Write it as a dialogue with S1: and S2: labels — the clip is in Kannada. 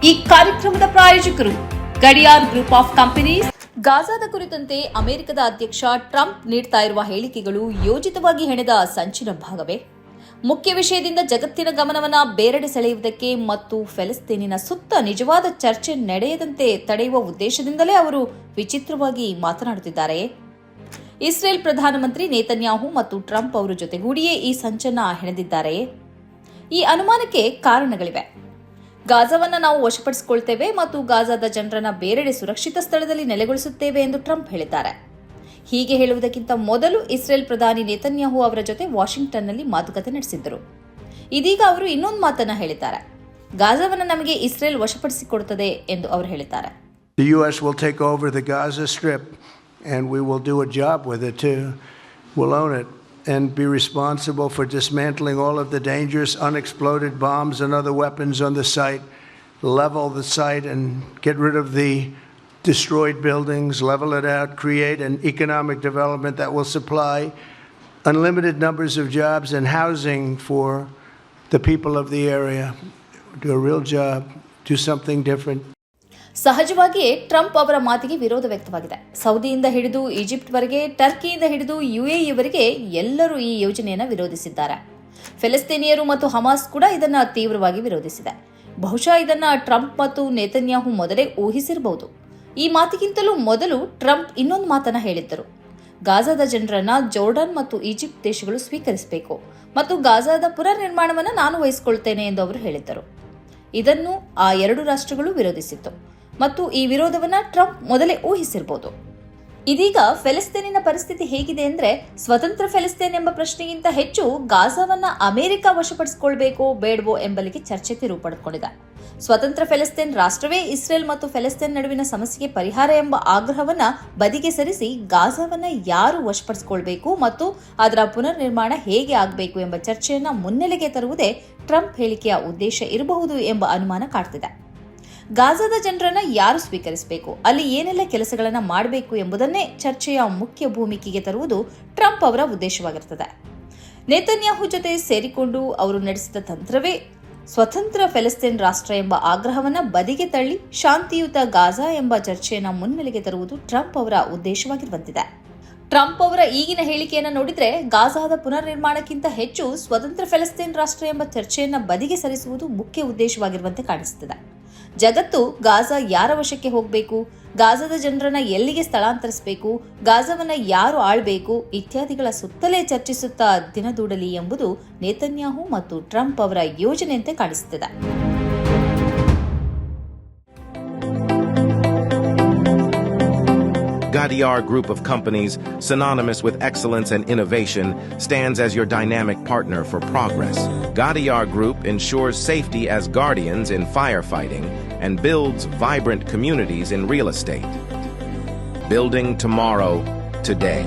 S1: ಈ ಕಾರ್ಯಕ್ರಮದ ಪ್ರಾಯೋಜಕರು ಗಡಿಯಾರ್ ಗ್ರೂಪ್ ಆಫ್ ಕಂಪನೀಸ್. ಗಾಜಾದ ಕುರಿತಂತೆ ಅಮೆರಿಕದ ಅಧ್ಯಕ್ಷ ಟ್ರಂಪ್ ನೀಡ್ತಾ ಇರುವ ಹೇಳಿಕೆಗಳು ಯೋಜಿತವಾಗಿ ಹೆಣೆದ ಸಂಚಿನ ಭಾಗವೇ? ಮುಖ್ಯ ವಿಷಯದಿಂದ ಜಗತ್ತಿನ ಗಮನವನ್ನು ಬೇರೆಡೆ ಸೆಳೆಯುವುದಕ್ಕೆ ಮತ್ತು ಫೆಲಿಸ್ತೀನಿನ ಸುತ್ತ ನಿಜವಾದ ಚರ್ಚೆ ನಡೆಯದಂತೆ ತಡೆಯುವ ಉದ್ದೇಶದಿಂದಲೇ ಅವರು ವಿಚಿತ್ರವಾಗಿ ಮಾತನಾಡುತ್ತಿದ್ದಾರೆ. ಇಸ್ರೇಲ್ ಪ್ರಧಾನಮಂತ್ರಿ ನೇತನ್ಯಾಹು ಮತ್ತು ಟ್ರಂಪ್ ಅವರ ಜೊತೆಗೂಡಿಯೇ ಈ ಸಂಚನ್ನ ಹೆಣೆದಿದ್ದಾರೆ. ಈ ಅನುಮಾನಕ್ಕೆ ಕಾರಣಗಳಿವೆ. ಗಾಜಾವನ್ನು ನಾವು ವಶಪಡಿಸಿಕೊಳ್ತೇವೆ ಮತ್ತು ಗಾಜಾದ ಜನರನ್ನ ಬೇರೆಡೆ ಸುರಕ್ಷಿತ ಸ್ಥಳದಲ್ಲಿ ನೆಲೆಗೊಳಿಸುತ್ತೇವೆ ಎಂದು ಟ್ರಂಪ್ ಹೇಳಿದ್ದಾರೆ. ಹೀಗೆ ಹೇಳುವುದಕ್ಕಿಂತ ಮೊದಲು ಇಸ್ರೇಲ್ ಪ್ರಧಾನಿ ನೇತನ್ಯಾಹು ಅವರ ಜೊತೆ ವಾಷಿಂಗ್ಟನ್ನಲ್ಲಿ ಮಾತುಕತೆ ನಡೆಸಿದ್ದರು. ಇದೀಗ ಅವರು ಇನ್ನೊಂದು ಮಾತನ್ನ ಹೇಳಿದ್ದಾರೆ. ಗಾಜಾವನ್ನು ನಮಗೆ ಇಸ್ರೇಲ್ ವಶಪಡಿಸಿಕೊಡುತ್ತದೆ ಎಂದು ಅವರು ಹೇಳಿದ್ದಾರೆ.
S2: The US will take over the Gaza Strip and we will do a job with it too. We'll own it and be responsible for dismantling all of the dangerous unexploded bombs and other weapons on the site, level the site and get rid of the destroyed buildings, level it out, create an economic development that will supply unlimited numbers of jobs and housing for the people of the area. Do a real job, do something different.
S1: ಸಹಜವಾಗಿಯೇ ಟ್ರಂಪ್ ಅವರ ಮಾತಿಗೆ ವಿರೋಧ ವ್ಯಕ್ತವಾಗಿದೆ. ಸೌದಿಯಿಂದ ಹಿಡಿದು ಈಜಿಪ್ಟ್ವರೆಗೆ, ಟರ್ಕಿಯಿಂದ ಹಿಡಿದು ಯುಎಇವರೆಗೆ ಎಲ್ಲರೂ ಈ ಯೋಜನೆಯನ್ನು ವಿರೋಧಿಸಿದ್ದಾರೆ. ಫೆಲಿಸ್ತೀನಿಯರು ಮತ್ತು ಹಮಾಸ್ ಕೂಡ ಇದನ್ನು ತೀವ್ರವಾಗಿ ವಿರೋಧಿಸಿದೆ. ಬಹುಶಃ ಇದನ್ನು ಟ್ರಂಪ್ ಮತ್ತು ನೇತನ್ಯಾಹು ಮೊದಲೇ ಊಹಿಸಿರಬಹುದು. ಈ ಮಾತಿಗಿಂತಲೂ ಮೊದಲು ಟ್ರಂಪ್ ಇನ್ನೊಂದು ಮಾತನ್ನ ಹೇಳಿದ್ದರು. ಗಾಜಾದ ಜನರನ್ನ ಜೋರ್ಡನ್ ಮತ್ತು ಈಜಿಪ್ಟ್ ದೇಶಗಳು ಸ್ವೀಕರಿಸಬೇಕು ಮತ್ತು ಗಾಜಾದ ಪುನರ್ ನಿರ್ಮಾಣವನ್ನು ನಾನು ವಹಿಸಿಕೊಳ್ತೇನೆ ಎಂದು ಅವರು ಹೇಳಿದ್ದರು. ಇದನ್ನು ಆ ಎರಡು ರಾಷ್ಟ್ರಗಳು ವಿರೋಧಿಸಿತ್ತು ಮತ್ತು ಈ ವಿರೋಧವನ್ನ ಟ್ರಂಪ್ ಮೊದಲೇ ಊಹಿಸಿರಬಹುದು. ಇದೀಗ ಫೆಲಿಸ್ತೀನಿನ ಪರಿಸ್ಥಿತಿ ಹೇಗಿದೆ ಅಂದರೆ, ಸ್ವತಂತ್ರ ಫೆಲಿಸ್ತೀನ್ ಎಂಬ ಪ್ರಶ್ನೆಗಿಂತ ಹೆಚ್ಚು ಗಾಜಾವನ್ನ ಅಮೆರಿಕ ವಶಪಡಿಸಿಕೊಳ್ಬೇಕೋ ಬೇಡವೋ ಎಂಬಲ್ಲಿಗೆ ಚರ್ಚೆ ತಿರುವು ಪಡೆದುಕೊಂಡಿದೆ. ಸ್ವತಂತ್ರ ಫೆಲಿಸ್ತೀನ್ ರಾಷ್ಟ್ರವೇ ಇಸ್ರೇಲ್ ಮತ್ತು ಫೆಲಿಸ್ತೀನ್ ನಡುವಿನ ಸಮಸ್ಯೆಗೆ ಪರಿಹಾರ ಎಂಬ ಆಗ್ರಹವನ್ನ ಬದಿಗೆ ಸರಿಸಿ ಗಾಜಾವನ್ನ ಯಾರು ವಶಪಡಿಸಿಕೊಳ್ಬೇಕು ಮತ್ತು ಅದರ ಪುನರ್ ನಿರ್ಮಾಣ ಹೇಗೆ ಆಗಬೇಕು ಎಂಬ ಚರ್ಚೆಯನ್ನ ಮುನ್ನೆಲೆಗೆ ತರುವುದೇ ಟ್ರಂಪ್ ಹೇಳಿಕೆಯ ಉದ್ದೇಶ ಇರಬಹುದು ಎಂಬ ಅನುಮಾನ ಕಾಡ್ತಿದೆ. ಗಾಜಾದ ಜನರನ್ನ ಯಾರು ಸ್ವೀಕರಿಸಬೇಕು, ಅಲ್ಲಿ ಏನೆಲ್ಲ ಕೆಲಸಗಳನ್ನ ಮಾಡಬೇಕು ಎಂಬುದನ್ನೇ ಚರ್ಚೆಯ ಮುಖ್ಯ ಭೂಮಿಕೆಗೆ ತರುವುದು ಟ್ರಂಪ್ ಅವರ ಉದ್ದೇಶವಾಗಿರುತ್ತದೆ. ನೇತನ್ಯಾಹು ಜೊತೆ ಸೇರಿಕೊಂಡು ಅವರು ನಡೆಸಿದ ತಂತ್ರವೇ ಸ್ವತಂತ್ರ ಫೆಲಿಸ್ತೀನ್ ರಾಷ್ಟ್ರ ಎಂಬ ಆಗ್ರಹವನ್ನ ಬದಿಗೆ ತಳ್ಳಿ ಶಾಂತಿಯುತ ಗಾಜಾ ಎಂಬ ಚರ್ಚೆಯನ್ನು ಮುನ್ನೆಲೆಗೆ ತರುವುದು ಟ್ರಂಪ್ ಅವರ ಉದ್ದೇಶವಾಗಿರುವಂತಿದೆ. ಟ್ರಂಪ್ ಅವರ ಈಗಿನ ಹೇಳಿಕೆಯನ್ನು ನೋಡಿದ್ರೆ ಗಾಜಾದ ಪುನರ್ ನಿರ್ಮಾಣಕ್ಕಿಂತ ಹೆಚ್ಚು ಸ್ವತಂತ್ರ ಫೆಲಿಸ್ತೀನ್ ರಾಷ್ಟ್ರ ಎಂಬ ಚರ್ಚೆಯನ್ನು ಬದಿಗೆ ಸರಿಸುವುದು ಮುಖ್ಯ ಉದ್ದೇಶವಾಗಿರುವಂತೆ ಕಾಣಿಸುತ್ತದೆ. ಜಗತ್ತು ಗಾಜಾ ಯಾರ ವಶಕ್ಕೆ ಹೋಗಬೇಕು, ಗಾಜಾದ ಜನರನ್ನ ಎಲ್ಲಿಗೆ ಸ್ಥಳಾಂತರಿಸಬೇಕು, ಗಾಜಾವನ್ನ ಯಾರು ಆಳ್ಬೇಕು ಇತ್ಯಾದಿಗಳ ಸುತ್ತಲೇ ಚರ್ಚಿಸುತ್ತಾ ದಿನದೂಡಲಿ ಎಂಬುದು ನೇತನ್ಯಾಹು ಮತ್ತು ಟ್ರಂಪ್ ಅವರ ಯೋಜನೆಯಂತೆ ಕಾಣಿಸುತ್ತಿದೆ.
S3: Gadiar Group of Companies, synonymous with excellence and innovation, stands as your dynamic partner for progress. Gadiar Group ensures safety as guardians in firefighting and builds vibrant communities in real estate. Building tomorrow, today.